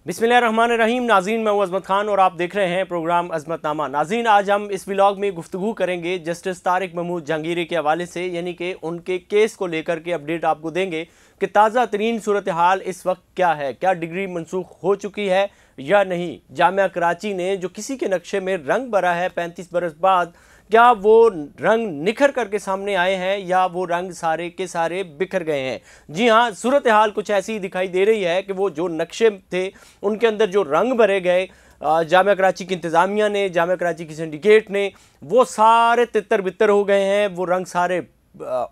बिस्मिल्लाहिर्रहमानिर्रहीम। नाज़रीन, मैं हूं अज़मत खान और आप देख रहे हैं प्रोग्राम अज़मतनामा। नाज़रीन, आज हम इस व्लॉग में गुफ्तगू करेंगे जस्टिस तारिक महमूद जहांगीरी के हवाले से, यानी कि उनके केस को लेकर के अपडेट आपको देंगे कि ताज़ा तरीन सूरत हाल इस वक्त क्या है, क्या डिग्री मनसूख हो चुकी है या नहीं। जामिया कराची ने जो किसी के नक्शे में रंग भरा है 35 बरस बाद, क्या वो रंग निखर करके सामने आए हैं या वो रंग सारे के सारे बिखर गए हैं। जी हाँ, सूरत हाल कुछ ऐसी ही दिखाई दे रही है कि वो जो नक्शे थे उनके अंदर जो रंग भरे गए जामिया कराची की इंतज़ामिया ने, जामिया कराची की सिंडिकेट ने, वो सारे तितर बितर हो गए हैं, वो रंग सारे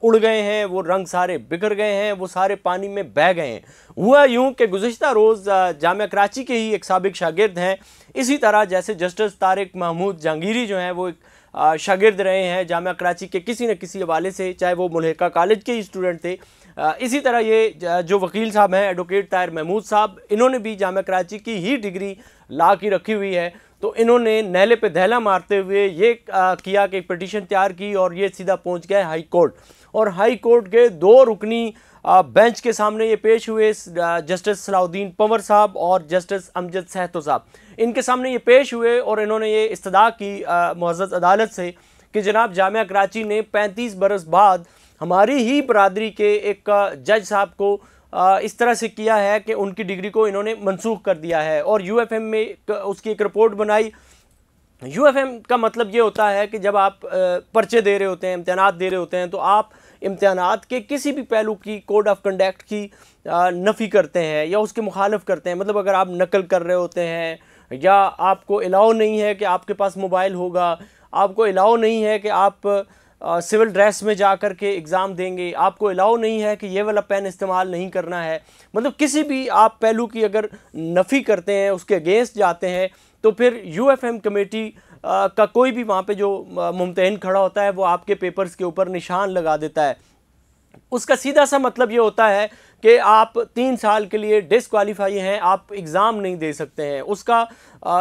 उड़ गए हैं, वो रंग सारे बिखर गए हैं, वो सारे पानी में बह गए हैं। हुआ यूँ कि गुज़िश्ता रोज़ जामिया कराची के ही एक साबिक शागिर्द हैं, इसी तरह जैसे जस्टिस तारिक महमूद जहांगीरी जो हैं वो एक शागिर्द रहे हैं जामिया कराची के किसी न किसी हवाले से, चाहे वो मुल्हिका कॉलेज के ही स्टूडेंट थे। इसी तरह ये जो वकील साहब हैं एडवोकेट ताहिर महमूद साहब, इन्होंने भी जामिया कराची की ही डिग्री ला की रखी हुई है। तो इन्होंने नहले पे दहला मारते हुए ये किया कि एक पिटीशन तैयार की और ये सीधा पहुंच गए हाई कोर्ट। और हाई कोर्ट के 2 रुकनी बेंच के सामने ये पेश हुए, जस्टिस सलाउद्दीन पंवर साहब और जस्टिस अमजद सहतो साहब। इनके सामने ये पेश हुए और इन्होंने ये इस्तदा की मुअज़्ज़ज़ अदालत से कि जनाब जामिया कराची ने 35 बरस बाद हमारी ही बरादरी के एक जज साहब को इस तरह से किया है कि उनकी डिग्री को इन्होंने मनसूख कर दिया है। और यूएफएम में उसकी एक रिपोर्ट बनाई। यूएफएम का मतलब ये होता है कि जब आप पर्चे दे रहे होते हैं, इम्तिहानात दे रहे होते हैं, तो आप इम्तिहानात के किसी भी पहलू की कोड ऑफ कंडक्ट की नफ़ी करते हैं या उसके मुखालिफ करते हैं। मतलब अगर आप नकल कर रहे होते हैं या आपको अलाउ नहीं है कि आपके पास मोबाइल होगा, आपको अलाउ नहीं है कि आप सिविल ड्रेस में जा कर के एग्ज़ाम देंगे, आपको अलाउ नहीं है कि ये वाला पेन इस्तेमाल नहीं करना है, मतलब किसी भी आप पहलू की अगर नफ़ी करते हैं, उसके अगेंस्ट जाते हैं, तो फिर यूएफएम कमेटी का कोई भी वहाँ पे जो मुम्तहिन खड़ा होता है वो आपके पेपर्स के ऊपर निशान लगा देता है। उसका सीधा सा मतलब ये होता है कि आप 3 साल के लिए डिसक्वालीफाई हैं, आप एग्ज़ाम नहीं दे सकते हैं। उसका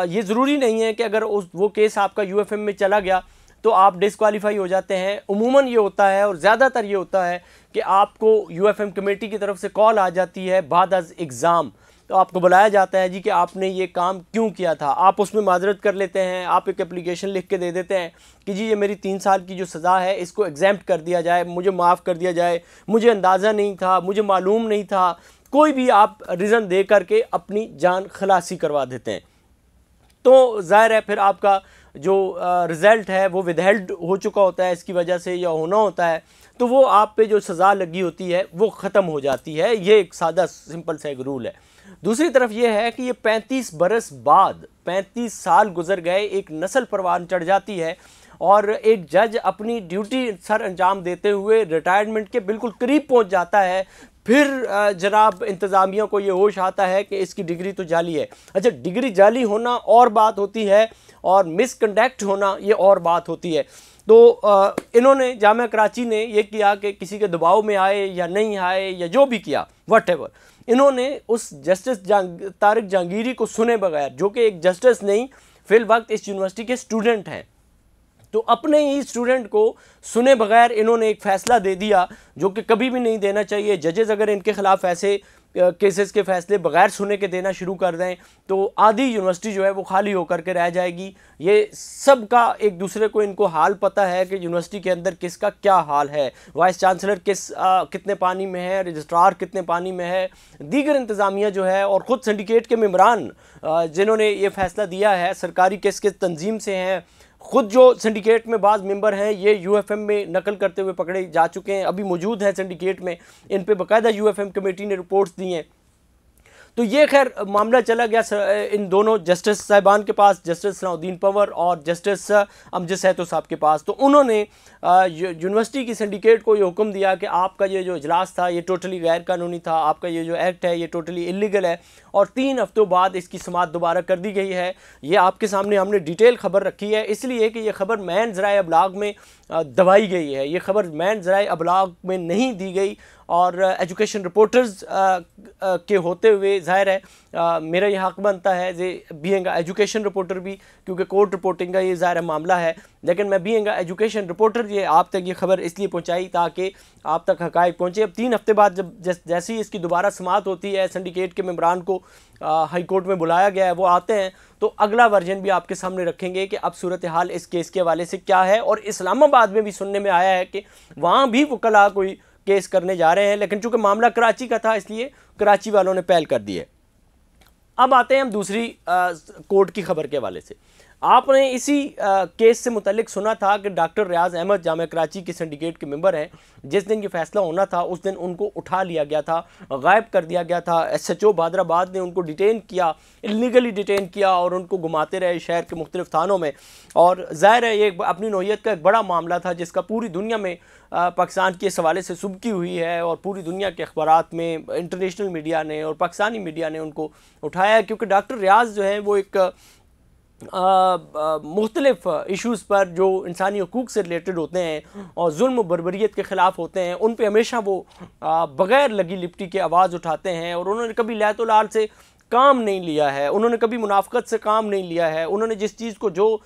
ये ज़रूरी नहीं है कि अगर वो केस आपका यूएफएम में चला गया तो आप डिसक्वालीफाई हो जाते हैं। उमूमन ये होता है और ज़्यादातर ये होता है कि आपको यूएफएम कमेटी की तरफ से कॉल आ जाती है बाद अज़ एग्ज़ाम, तो आपको बुलाया जाता है जी कि आपने ये काम क्यों किया था। आप उसमें माजरत कर लेते हैं, आप एक एप्लीकेशन लिख के दे देते हैं कि जी ये मेरी 3 साल की जो सज़ा है इसको एग्जेम्प्ट कर दिया जाए, मुझे माफ़ कर दिया जाए, मुझे अंदाज़ा नहीं था, मुझे मालूम नहीं था, कोई भी आप रीज़न दे करके अपनी जान खलासी करवा देते हैं। तो ज़ाहिर है फिर आपका जो रिज़ल्ट है वो विदहेल्ड हो चुका होता है इसकी वजह से या होना होता है, तो वो आप पे जो सज़ा लगी होती है वो ख़त्म हो जाती है। ये एक सादा सिंपल सा एक रूल है। दूसरी तरफ ये है कि ये 35 बरस बाद 35 साल गुजर गए, एक नस्ल परवान चढ़ जाती है और एक जज अपनी ड्यूटी सर अंजाम देते हुए रिटायरमेंट के बिल्कुल करीब पहुंच जाता है। फिर जनाब इंतज़ामिया को ये होश आता है कि इसकी डिग्री तो जाली है। अच्छा, डिग्री जाली होना और बात होती है और मिसकंडक्ट होना ये और बात होती है। तो इन्होंने जामिया कराची ने ये किया कि किसी के दबाव में आए या नहीं आए या जो भी किया व्हाटएवर, इन्होंने उस जस्टिस तारिक जहांगीरी को सुने बगैर, जो कि एक जस्टिस नहीं फिल वक्त इस यूनिवर्सिटी के स्टूडेंट हैं, तो अपने ही स्टूडेंट को सुने बगैर इन्होंने एक फ़ैसला दे दिया जो कि कभी भी नहीं देना चाहिए। जजेस अगर इनके ख़िलाफ़ ऐसे केसेस के फ़ैसले बगैर सुने के देना शुरू कर दें तो आधी यूनिवर्सिटी जो है वो खाली होकर के रह जाएगी। ये सब का एक दूसरे को इनको हाल पता है कि यूनिवर्सिटी के अंदर किसका क्या हाल है, वाइस चांसलर कितने पानी में है, रजिस्ट्रार कितने पानी में है, दीगर इंतज़ामिया जो है और ख़ुद सिंडिकेट के मेम्बरान जिन्होंने ये फ़ैसला दिया है सरकारी किस तंजीम से हैं। खुद जो सिंडिकेट में बाज़ मेंबर हैं ये यूएफएम में नकल करते हुए पकड़े जा चुके हैं, अभी मौजूद हैं सिंडिकेट में, इन पे बाकायदा यूएफएम कमेटी ने रिपोर्ट्स दी हैं। तो ये खैर मामला चला गया इन दोनों जस्टिस साहिबान के पास, जस्टिस सलाउद्दीन पंवर और जस्टिस अमजद सहतो साहब के पास। तो उन्होंने यूनिवर्सिटी की सिंडिकेट को ये हुक्म दिया कि आपका ये जो इजलास था ये टोटली गैर कानूनी था, आपका ये जो एक्ट है ये टोटली इलीगल है और 3 हफ्तों बाद इसकी समाअत दोबारा कर दी गई है। ये आपके सामने हमने डिटेल ख़बर रखी है इसलिए कि ये ख़बर मैन ज़राए अबलाग में दबाई गई है, ये ख़बर मैन ज़राए अबलाग में नहीं दी गई اور ایجوکیشن رپورٹرز کے ہوتے ہوئے ظاہر ہے میرا یہ حق بنتا ہے بینگ ایجوکیشن رپورٹر بھی، کیونکہ کورٹ رپورٹنگ کا یہ ظاہر معاملہ ہے، لیکن میں بینگ ایجوکیشن رپورٹر یہ آپ تک یہ خبر اس لیے پہنچائی تاکہ آپ تک حقائق پہنچے۔ اب 3 ہفتے بعد جب جیسی اس کی دوبارہ سماعت ہوتی ہے، سنڈیکیٹ کے ممبران کو ہائی کورٹ میں بلایا گیا ہے، وہ آتے ہیں تو اگلا ورژن بھی آپ کے سامنے رکھیں گے کہ اب صورتحال اس کیس کے حوالے سے کیا ہے۔ اور اسلام آباد میں بھی سننے میں آیا ہے کہ وہاں بھی وکلاء کوئی کیس کرنے جا رہے ہیں، لیکن چونکہ معاملہ کراچی کا تھا اس لیے کراچی والوں نے پہل کر دی ہے۔ اب آتے ہیں ہم دوسری کورٹ کی خبر کے حوالے سے۔ آپ نے اسی کیس سے متعلق سنا تھا کہ ڈاکٹر ریاض احمد جامعہ کراچی کے سنڈیکیٹ کے ممبر ہیں، جس دن یہ فیصلہ ہونا تھا اس دن ان کو اٹھا لیا گیا تھا، غائب کر دیا گیا تھا۔ SHO بادرآباد نے ان کو ڈیٹین کیا، اللیگلی ڈیٹین کیا اور ان کو گھماتے رہے شہر کے مختلف تھانوں میں۔ اور ظاہر ہے یہ اپنی نوعیت کا ایک بڑا معاملہ تھا جس کا پوری دنیا میں پاکستان کے اس حوالے سے سبکی ہوئی ہے، اور پوری دنیا کے اخبارات میں انٹرنیشنل میڈیا نے اور پاکستانی میڈیا نے ان کو اٹھایا ہے، کیونکہ ڈاکٹر ریاض جو ہیں وہ ایک مختلف ایشوز پر جو انسانی حقوق سے ریلیٹڈ ہوتے ہیں اور ظلم و بربریت کے خلاف ہوتے ہیں، ان پہ ہمیشہ وہ بغیر لگی لپٹی کے آواز اٹھاتے ہیں، اور انہوں نے کبھی لیت و لال سے کام نہیں لیا ہے، انہوں نے کبھی منافقت سے کام نہیں لیا ہے، انہوں نے جس چیز کو جو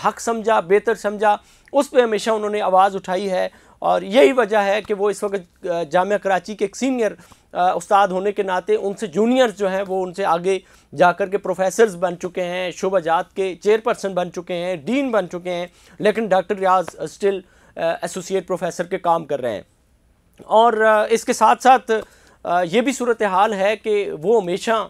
حق سمجھا، بہتر سمجھا، اس پہ ہمیشہ انہوں نے آواز اٹھائی ہے۔ اور یہی وجہ ہے کہ وہ اس وقت جامعہ کراچی کے ایک سینئر استاد ہونے کے ناطے ان سے جونیئرز جو ہیں وہ ان سے آگے جا کر کے پروفیسرز بن چکے ہیں، شعبہ جات کے چیئرپرسن بن چکے ہیں، ڈین بن چکے ہیں، لیکن ڈاکٹر ریاض اسٹل ایسوسیٹ پروفیسر کے کام کر رہے ہیں۔ اور اس کے ساتھ ساتھ یہ بھی صورتحال ہے کہ وہ ہمیشہ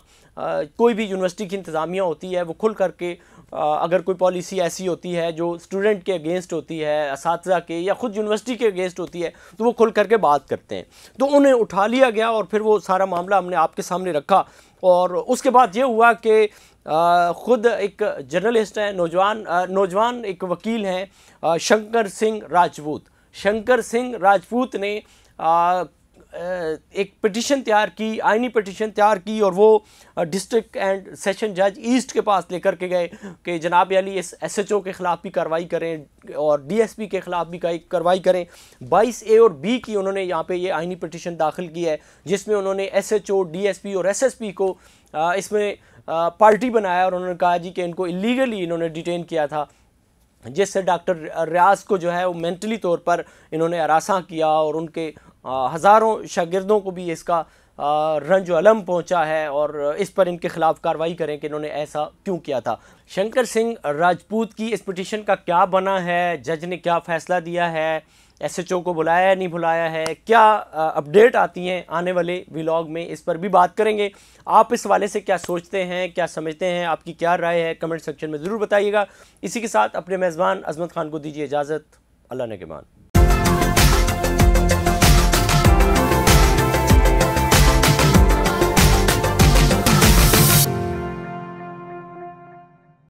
کوئی بھی یونیورسٹی کی انتظامیہ ہوتی ہے وہ کھل کر کے اگر کوئی پالیسی ایسی ہوتی ہے جو اسٹوڈنٹ کے اگینسٹ ہوتی ہے، اساتذہ کے یا خود یونیورسٹی کے اگینسٹ ہوتی ہے، تو وہ کھل کر کے بات کرتے ہیں۔ تو انہیں اٹھا لیا گیا اور پھر وہ سارا معاملہ ہم نے آپ کے سامنے رکھا، اور اس کے بعد یہ ہوا کہ خود ایک جرنلسٹ ہیں، نوجوان ایک وکیل ہیں، شنکر سنگھ راجپوت نے ایک پٹیشن تیار کی، آئینی پٹیشن تیار کی، اور وہ ڈسٹرکٹ اینڈ سیشن جج ایسٹ کے پاس لے کر کے گئے کہ جناب علی اس SHO کے خلاف بھی کارروائی کریں اور DSP کے خلاف بھی کارروائی کریں۔ 22A اور B کی انہوں نے یہاں پہ یہ آئینی پٹیشن داخل کی ہے، جس میں انہوں نے SHO، DSP اور SSP کو اس میں پارٹی بنایا، اور انہوں نے کہا جی کہ ان کو اللیگلی انہوں نے ڈیٹین کیا تھا، جس سے ڈاکٹر ریاض کو جو ہے وہ مینٹلی طور پر انہوں نے ہراساں کیا، اور ان کے ہزاروں شاگردوں کو بھی اس کا رنج و الم پہنچا ہے، اور اس پر ان کے خلاف کارروائی کریں کہ انہوں نے ایسا کیوں کیا تھا۔ شنکر سنگھ راجپوت کی اس پٹیشن کا کیا بنا ہے، جج نے کیا فیصلہ دیا ہے، SHO کو بلایا ہے نہیں بلایا ہے، کیا اپڈیٹ آتی ہیں آنے والے ولاگ میں، اس پر بھی بات کریں گے۔ آپ اس حوالے سے کیا سوچتے ہیں، کیا سمجھتے ہیں، آپ کی کیا رائے ہے، کمنٹ سیکشن میں ضرور بتائیے گا۔ اسی کے ساتھ اپنے میزبان عظمت خان کو دیجیے اجازت۔ اللہ نگہبان۔